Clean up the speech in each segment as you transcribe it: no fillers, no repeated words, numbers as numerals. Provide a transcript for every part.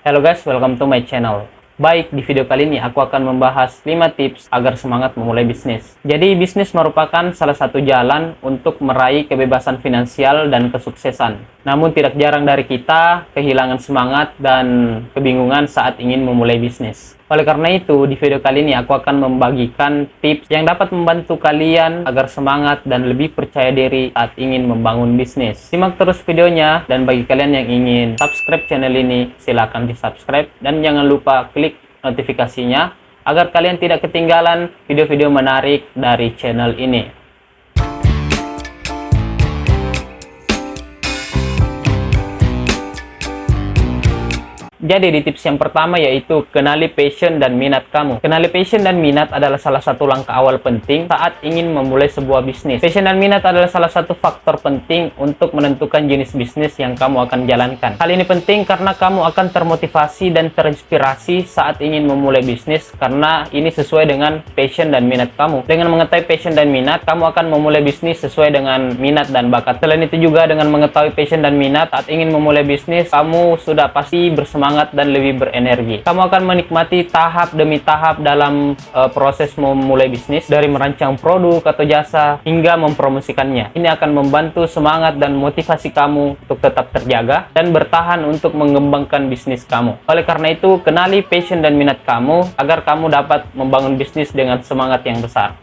Hello guys, welcome to my channel. Baik, di video kali ini aku akan membahas 5 tips agar semangat memulai bisnis. Jadi, bisnis merupakan salah satu jalan untuk meraih kebebasan finansial dan kesuksesan. Namun, tidak jarang dari kita kehilangan semangat dan kebingungan saat ingin memulai bisnis. Oleh karena itu, di video kali ini aku akan membagikan tips yang dapat membantu kalian agar semangat dan lebih percaya diri saat ingin membangun bisnis. Simak terus videonya, dan bagi kalian yang ingin subscribe channel ini, silakan di-subscribe dan jangan lupa klik notifikasinya agar kalian tidak ketinggalan video-video menarik dari channel ini. Jadi di tips yang pertama yaitu kenali passion dan minat kamu. Kenali passion dan minat adalah salah satu langkah awal penting saat ingin memulai sebuah bisnis. Passion dan minat adalah salah satu faktor penting untuk menentukan jenis bisnis yang kamu akan jalankan. Hal ini penting karena kamu akan termotivasi dan terinspirasi saat ingin memulai bisnis karena ini sesuai dengan passion dan minat kamu. Dengan mengetahui passion dan minat, kamu akan memulai bisnis sesuai dengan minat dan bakat. Selain itu juga dengan mengetahui passion dan minat saat ingin memulai bisnis, kamu sudah pasti bersemangat dan lebih berenergi. Kamu akan menikmati tahap demi tahap dalam proses memulai bisnis, dari merancang produk atau jasa hingga mempromosikannya. Ini akan membantu semangat dan motivasi kamu untuk tetap terjaga dan bertahan untuk mengembangkan bisnis kamu. Oleh karena itu, kenali passion dan minat kamu agar kamu dapat membangun bisnis dengan semangat yang besar.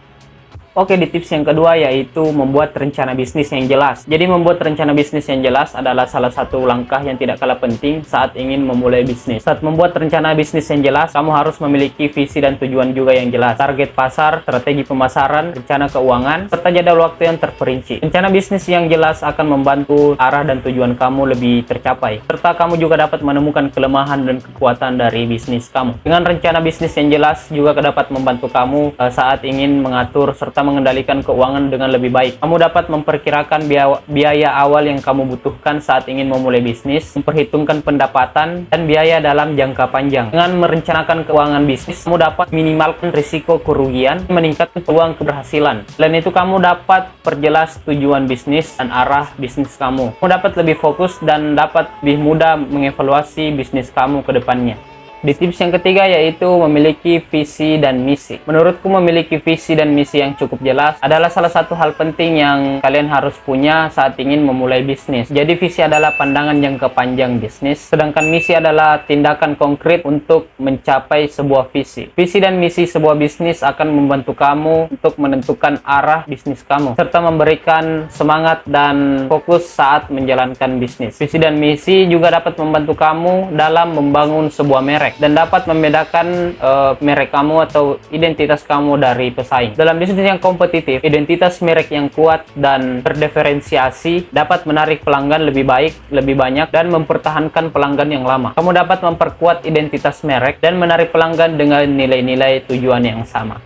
Oke, di tips yang kedua yaitu membuat rencana bisnis yang jelas. Jadi membuat rencana bisnis yang jelas adalah salah satu langkah yang tidak kalah penting saat ingin memulai bisnis. Saat membuat rencana bisnis yang jelas, kamu harus memiliki visi dan tujuan juga yang jelas. Target pasar, strategi pemasaran, rencana keuangan, serta jadwal waktu yang terperinci. Rencana bisnis yang jelas akan membantu arah dan tujuan kamu lebih tercapai. Serta kamu juga dapat menemukan kelemahan dan kekuatan dari bisnis kamu. Dengan rencana bisnis yang jelas juga dapat membantu kamu saat ingin mengatur serta mengendalikan keuangan dengan lebih baik. Kamu dapat memperkirakan biaya awal yang kamu butuhkan saat ingin memulai bisnis, memperhitungkan pendapatan dan biaya dalam jangka panjang. Dengan merencanakan keuangan bisnis, kamu dapat minimalkan risiko kerugian, meningkatkan peluang keberhasilan. Selain itu, kamu dapat perjelas tujuan bisnis dan arah bisnis kamu. Kamu dapat lebih fokus dan dapat lebih mudah mengevaluasi bisnis kamu ke depannya. Di tips yang ketiga yaitu memiliki visi dan misi. Menurutku memiliki visi dan misi yang cukup jelas adalah salah satu hal penting yang kalian harus punya saat ingin memulai bisnis. Jadi visi adalah pandangan jangka panjang bisnis, sedangkan misi adalah tindakan konkret untuk mencapai sebuah visi. Visi dan misi sebuah bisnis akan membantu kamu untuk menentukan arah bisnis kamu, serta memberikan semangat dan fokus saat menjalankan bisnis. Visi dan misi juga dapat membantu kamu dalam membangun sebuah merek dan dapat membedakan merek kamu atau identitas kamu dari pesaing. Dalam bisnis yang kompetitif, identitas merek yang kuat dan terdiferensiasi dapat menarik pelanggan lebih baik, lebih banyak, dan mempertahankan pelanggan yang lama. Kamu dapat memperkuat identitas merek dan menarik pelanggan dengan nilai-nilai tujuan yang sama.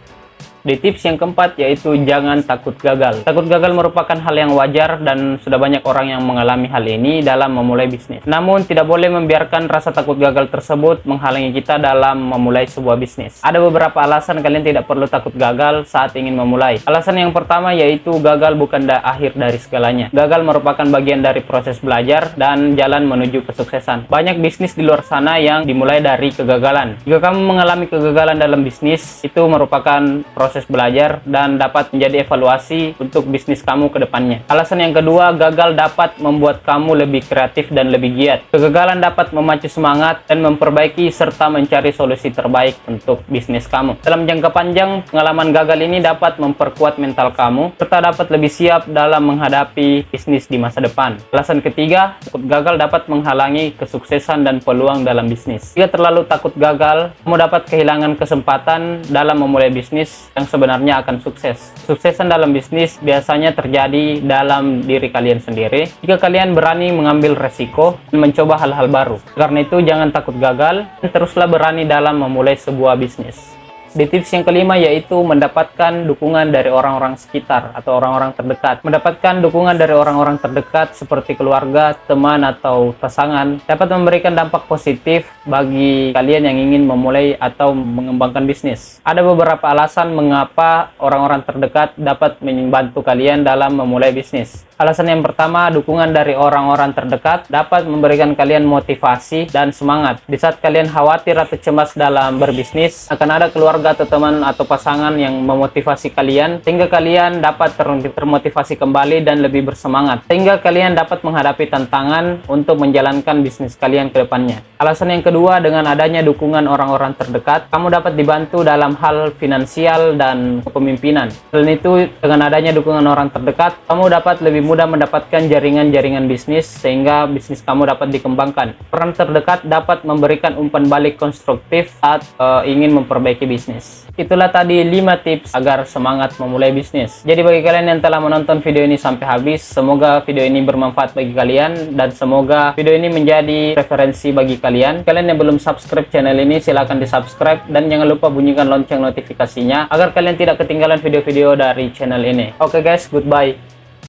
Di tips yang keempat yaitu jangan takut gagal. Takut gagal merupakan hal yang wajar dan sudah banyak orang yang mengalami hal ini dalam memulai bisnis. Namun tidak boleh membiarkan rasa takut gagal tersebut menghalangi kita dalam memulai sebuah bisnis. Ada beberapa alasan kalian tidak perlu takut gagal saat ingin memulai. Alasan yang pertama yaitu gagal bukan akhir dari segalanya. Gagal merupakan bagian dari proses belajar dan jalan menuju kesuksesan. Banyak bisnis di luar sana yang dimulai dari kegagalan. Jika kamu mengalami kegagalan dalam bisnis, itu merupakan proses belajar dan dapat menjadi evaluasi untuk bisnis kamu ke depannya. Alasan yang kedua, gagal dapat membuat kamu lebih kreatif dan lebih giat. Kegagalan dapat memacu semangat dan memperbaiki serta mencari solusi terbaik untuk bisnis kamu. Dalam jangka panjang, pengalaman gagal ini dapat memperkuat mental kamu serta dapat lebih siap dalam menghadapi bisnis di masa depan. Alasan ketiga, takut gagal dapat menghalangi kesuksesan dan peluang dalam bisnis. Jika terlalu takut gagal, kamu dapat kehilangan kesempatan dalam memulai bisnis yang sebenarnya akan sukses. Kesuksesan dalam bisnis biasanya terjadi dalam diri kalian sendiri jika kalian berani mengambil resiko dan mencoba hal-hal baru. Karena itu jangan takut gagal dan teruslah berani dalam memulai sebuah bisnis. Di tips yang kelima yaitu mendapatkan dukungan dari orang-orang sekitar atau orang-orang terdekat. Mendapatkan dukungan dari orang-orang terdekat seperti keluarga, teman, atau pasangan dapat memberikan dampak positif bagi kalian yang ingin memulai atau mengembangkan bisnis. Ada beberapa alasan mengapa orang-orang terdekat dapat membantu kalian dalam memulai bisnis. Alasan yang pertama, dukungan dari orang-orang terdekat dapat memberikan kalian motivasi dan semangat. Di saat kalian khawatir atau cemas dalam berbisnis, akan ada keluarga atau teman atau pasangan yang memotivasi kalian, sehingga kalian dapat termotivasi kembali dan lebih bersemangat. Sehingga kalian dapat menghadapi tantangan untuk menjalankan bisnis kalian ke depannya. Alasan yang kedua, dengan adanya dukungan orang-orang terdekat, kamu dapat dibantu dalam hal finansial dan kepemimpinan. Selain itu, dengan adanya dukungan orang terdekat, kamu dapat lebih mudah mendapatkan jaringan-jaringan bisnis sehingga bisnis kamu dapat dikembangkan. Orang terdekat dapat memberikan umpan balik konstruktif saat ingin memperbaiki bisnis. Itulah tadi 5 tips agar semangat memulai bisnis. Jadi bagi kalian yang telah menonton video ini sampai habis, semoga video ini bermanfaat bagi kalian dan semoga video ini menjadi referensi bagi kalian. Kalian yang belum subscribe channel ini silahkan di subscribe dan jangan lupa bunyikan lonceng notifikasinya agar kalian tidak ketinggalan video-video dari channel ini. Oke guys, goodbye.